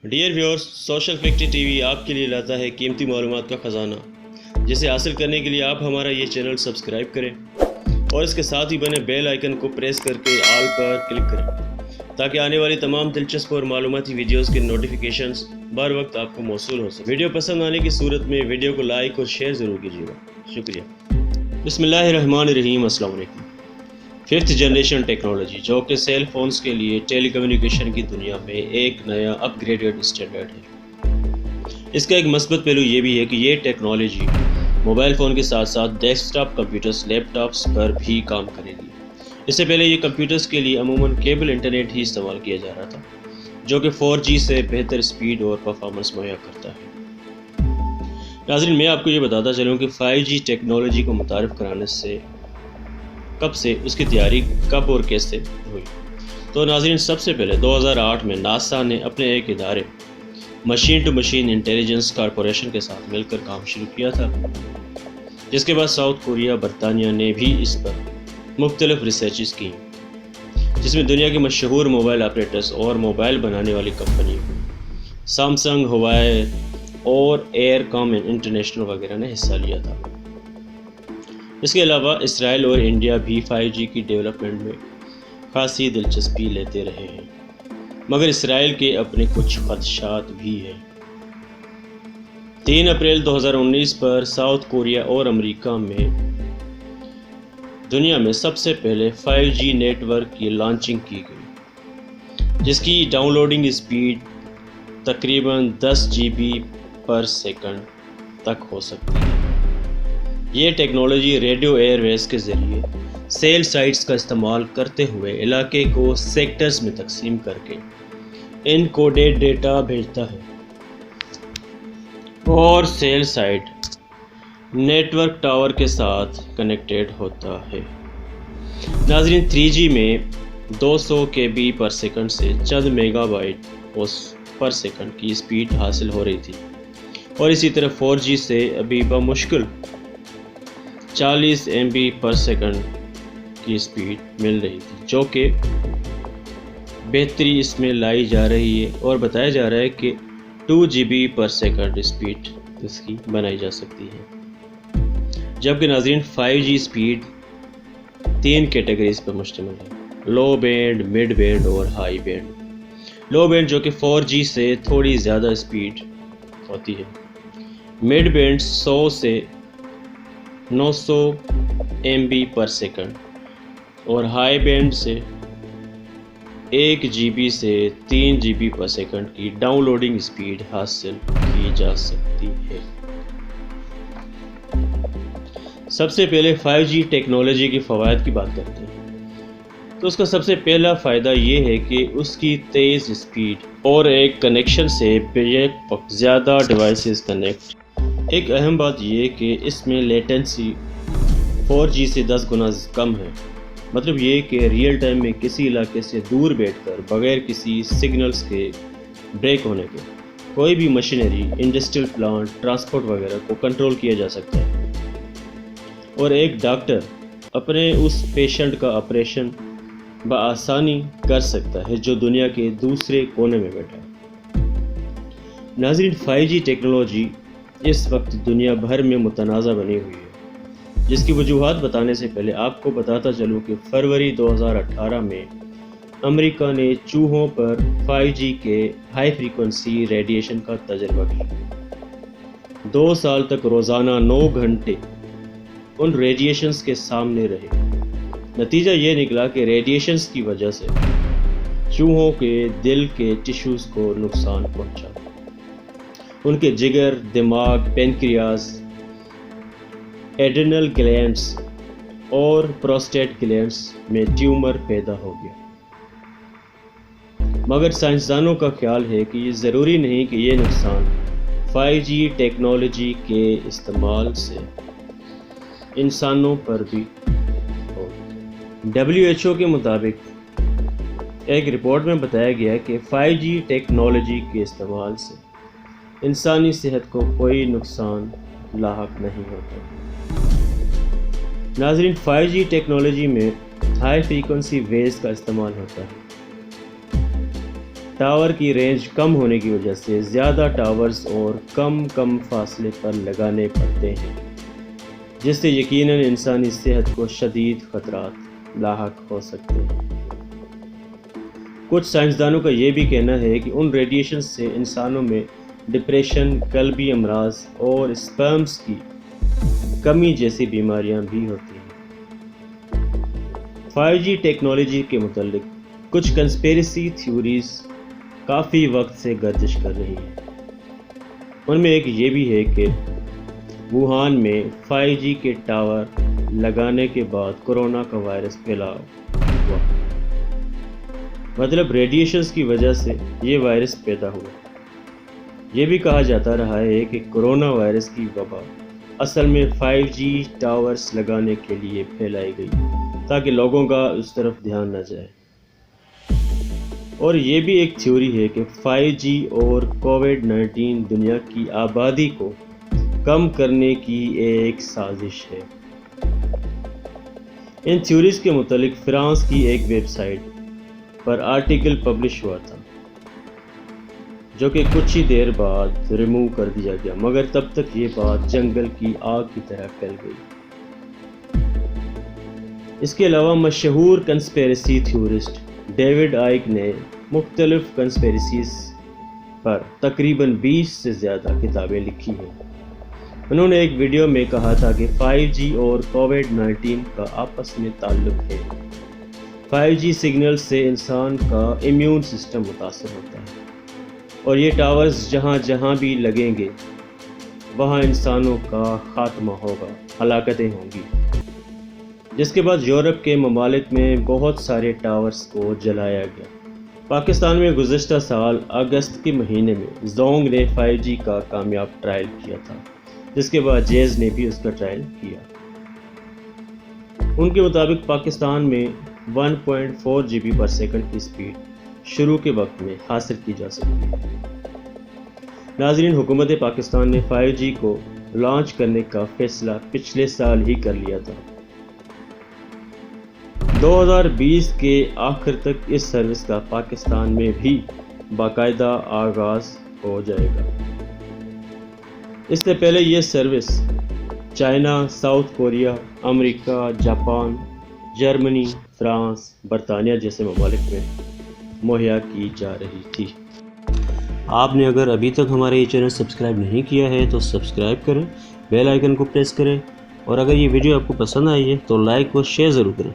Dear viewers, social factory T V آپ کے لیے لاتا ہے قیمتی معلومات کا خزانہ، جسے حاصل کرنے کے لیے آپ ہمارا یہ چینل سبسکرائب کریں اور اس کے ساتھ ہی بنے بیل آئیکن کو پریس کر کے آل پر کلک کریں تاکہ آنے والی تمام دلچسپ اور معلوماتی ویڈیوز کے نوٹیفیکیشنز بر وقت آپ کو موصول ہو سکیں۔ ویڈیو پسند آنے کی صورت میں ویڈیو کو لائک اور شیئر ضرور کیجیے گا۔ شکریہ۔ بسم اللہ الرحمن الرحیم۔ السلام علیکم۔ 5th جنریشن ٹیکنالوجی، جو کہ سیل فونز کے لیے ٹیلی کمیونیکیشن کی دنیا میں ایک نیا اپ گریڈڈ اسٹینڈرڈ ہے۔ اس کا ایک مثبت پہلو یہ بھی ہے کہ یہ ٹیکنالوجی موبائل فون کے ساتھ ساتھ ڈیسک ٹاپ کمپیوٹرز، لیپ ٹاپس پر بھی کام کرے گی۔ اس سے پہلے یہ کمپیوٹرز کے لیے عموماً کیبل انٹرنیٹ ہی استعمال کیا جا رہا تھا، جو کہ 4G سے بہتر اسپیڈ اور پرفارمنس مہیا کرتا ہے۔ ناظرین، میں آپ کو یہ بتاتا چلوں کہ 5G ٹیکنالوجی کو متعارف کرانے سے کب سے اس کی تیاری کب اور کیسے ہوئی۔ تو ناظرین، سب سے پہلے 2008 میں ناسا نے اپنے ایک ادارے machine to machine intelligence corporation کے ساتھ مل کر کام شروع کیا تھا، جس کے بعد ساؤتھ کوریا، برطانیہ نے بھی اس پر مختلف ریسرچز کی، جس میں دنیا کے مشہور موبائل آپریٹرز اور موبائل بنانے والی کمپنی سامسنگ، ہواوے اور ایئر کام انٹرنیشنل وغیرہ نے حصہ لیا تھا۔ اس کے علاوہ اسرائیل اور انڈیا بھی 5G کی ڈیولپمنٹ میں خاصی دلچسپی لیتے رہے ہیں، مگر اسرائیل کے اپنے کچھ خدشات بھی ہیں۔ 3 اپریل 2019 پر ساؤتھ کوریا اور امریکہ میں دنیا میں سب سے پہلے 5G نیٹ ورک کی لانچنگ کی گئی، جس کی ڈاؤن لوڈنگ اسپیڈ تقریباً 10 GB پر سیکنڈ تک ہو سکتی ہے۔ یہ ٹیکنالوجی ریڈیو ایئر ویز کے ذریعے سیل سائٹس کا استعمال کرتے ہوئے علاقے کو سیکٹرز میں تقسیم کر کے انکوڈیڈ ڈیٹا بھیجتا ہے اور cell site network tower کے ساتھ کنیکٹڈ ہوتا ہے۔ ناظرین، 3G میں 200 KB پر سیکنڈ سے چند میگا بائٹ پر سیکنڈ کی اسپیڈ حاصل ہو رہی تھی، اور اسی طرح 4G سے ابھی بمشکل 40 MB پر سیکنڈ کی اسپیڈ مل رہی تھی، جو کہ بہتری اس میں لائی جا رہی ہے اور بتایا جا رہا ہے کہ 2 GB پر سیکنڈ اسپیڈ اس کی بنائی جا سکتی ہے۔ جبکہ ناظرین، 5G اسپیڈ 3 کیٹیگریز پر مشتمل ہے: لو بینڈ، مڈ بینڈ اور ہائی بینڈ۔ لو بینڈ، جو کہ 4G سے تھوڑی زیادہ اسپیڈ ہوتی ہے۔ مڈ بینڈ 100 سے 900 MB پر سیکنڈ اور ہائی بینڈ سے 1 GB سے 3 GB پر سیکنڈ کی ڈاؤن لوڈنگ اسپیڈ حاصل کی جا سکتی ہے۔ سب سے پہلے 5G ٹیکنالوجی کی فوائد کی بات کرتے ہیں، تو اس کا سب سے پہلا فائدہ یہ ہے کہ اس کی تیز اسپیڈ اور ایک کنیکشن سے بیک وقت زیادہ ڈیوائسز کنیکٹ۔ ایک اہم بات یہ کہ اس میں لیٹنسی 4G سے 10 گنا کم ہے، مطلب یہ کہ ریئل ٹائم میں کسی علاقے سے دور بیٹھ کر بغیر کسی سگنلز کے بریک ہونے کے کوئی بھی مشینری، انڈسٹریل پلانٹ، ٹرانسپورٹ وغیرہ کو کنٹرول کیا جا سکتا ہے، اور ایک ڈاکٹر اپنے اس پیشنٹ کا آپریشن بآسانی کر سکتا ہے جو دنیا کے دوسرے کونے میں بیٹھا ہے۔ ناظرین، 5G ٹیکنالوجی اس وقت دنیا بھر میں متنازع بنی ہوئی ہے، جس کی وجوہات بتانے سے پہلے آپ کو بتاتا چلوں کہ فروری 2018 میں امریکہ نے چوہوں پر 5G کے ہائی فریکوینسی ریڈیشن کا تجربہ کیا۔ 2 سال تک روزانہ 9 گھنٹے ان ریڈیشنز کے سامنے رہے۔ نتیجہ یہ نکلا کہ ریڈیشنز کی وجہ سے چوہوں کے دل کے ٹیشوز کو نقصان پہنچا۔ ان کے جگر، دماغ، پینکریاس، ایڈرینل گلینڈز اور پروسٹیٹ گلینڈز میں ٹیومر پیدا ہو گیا۔ مگر سائنسدانوں کا خیال ہے کہ یہ ضروری نہیں کہ یہ نقصان 5G ٹیکنالوجی کے استعمال سے انسانوں پر بھی ہو۔ WHO کے مطابق ایک رپورٹ میں بتایا گیا کہ 5G ٹیکنالوجی کے استعمال سے انسانی صحت کو کوئی نقصان لاحق نہیں ہوتا۔ ناظرین، 5G ٹیکنالوجی میں ہائی فریکوینسی ویوز کا استعمال ہوتا ہے ٹاور کی رینج کم ہونے کی وجہ سے زیادہ ٹاورز اور کم فاصلے پر لگانے پڑتے ہیں، جس سے یقیناً انسانی صحت کو شدید خطرات لاحق ہو سکتے ہیں۔ کچھ سائنسدانوں کا یہ بھی کہنا ہے کہ ان ریڈیشن سے انسانوں میں ڈپریشن، قلبی امراض اور اسپرمز کی کمی جیسی بیماریاں بھی ہوتی ہیں۔ 5G ٹیکنالوجی کے متعلق کچھ کنسپیریسی تھیوریز کافی وقت سے گردش کر رہی ہیں۔ ان میں ایک یہ بھی ہے کہ ووہان میں 5G کے ٹاور لگانے کے بعد کورونا کا وائرس پھیلا ہوا، مطلب ریڈیشنز کی وجہ سے یہ وائرس پیدا ہوا۔ یہ بھی کہا جاتا رہا ہے کہ کورونا وائرس کی وبا اصل میں 5G ٹاورز لگانے کے لیے پھیلائی گئی تاکہ لوگوں کا اس طرف دھیان نہ جائے۔ اور یہ بھی ایک تھیوری ہے کہ 5G اور کووڈ-19 دنیا کی آبادی کو کم کرنے کی ایک سازش ہے۔ ان تھیوریز کے متعلق فرانس کی ایک ویب سائٹ پر آرٹیکل پبلش ہوا تھا، جو کہ کچھ ہی دیر بعد ریموو کر دیا گیا، مگر تب تک یہ بات جنگل کی آگ کی طرح پھیل گئی۔ اس کے علاوہ مشہور کنسپیریسی تھیورسٹ ڈیوڈ آئک نے مختلف کنسپیریسیز پر تقریباً 20 سے زیادہ کتابیں لکھی ہیں۔ انہوں نے ایک ویڈیو میں کہا تھا کہ 5G اور کووڈ-19 کا آپس میں تعلق ہے۔ 5G سگنل سے انسان کا امیون سسٹم متاثر ہوتا ہے، اور یہ ٹاورز جہاں بھی لگیں گے وہاں انسانوں کا خاتمہ ہوگا، ہلاکتیں ہوں گی۔ جس کے بعد یورپ کے ممالک میں بہت سارے ٹاورز کو جلایا گیا۔ پاکستان میں گزشتہ سال اگست کے مہینے میں زونگ نے 5G کا کامیاب ٹرائل کیا تھا، جس کے بعد جیز نے بھی اس کا ٹرائل کیا۔ ان کے مطابق پاکستان میں 1.4 GB پر سیکنڈ کی سپیڈ شروع کے وقت میں حاصل کی جا سکتی ہے۔ ناظرین، حکومت پاکستان نے 5G کو لانچ کرنے کا فیصلہ پچھلے سال ہی کر لیا تھا۔ 2020 کے آخر تک اس سروس کا پاکستان میں بھی باقاعدہ آغاز ہو جائے گا۔ اس سے پہلے یہ سروس چائنا، ساؤتھ کوریا، امریکہ، جاپان، جرمنی، فرانس، برطانیہ جیسے ممالک میں مہیا کی جا رہی تھی۔ آپ نے اگر ابھی تک ہمارا یہ چینل سبسکرائب نہیں کیا ہے تو سبسکرائب کریں، بیل آئیکن کو پریس کریں، اور اگر یہ ویڈیو آپ کو پسند آئی ہے تو لائک و شیئر ضرور کریں۔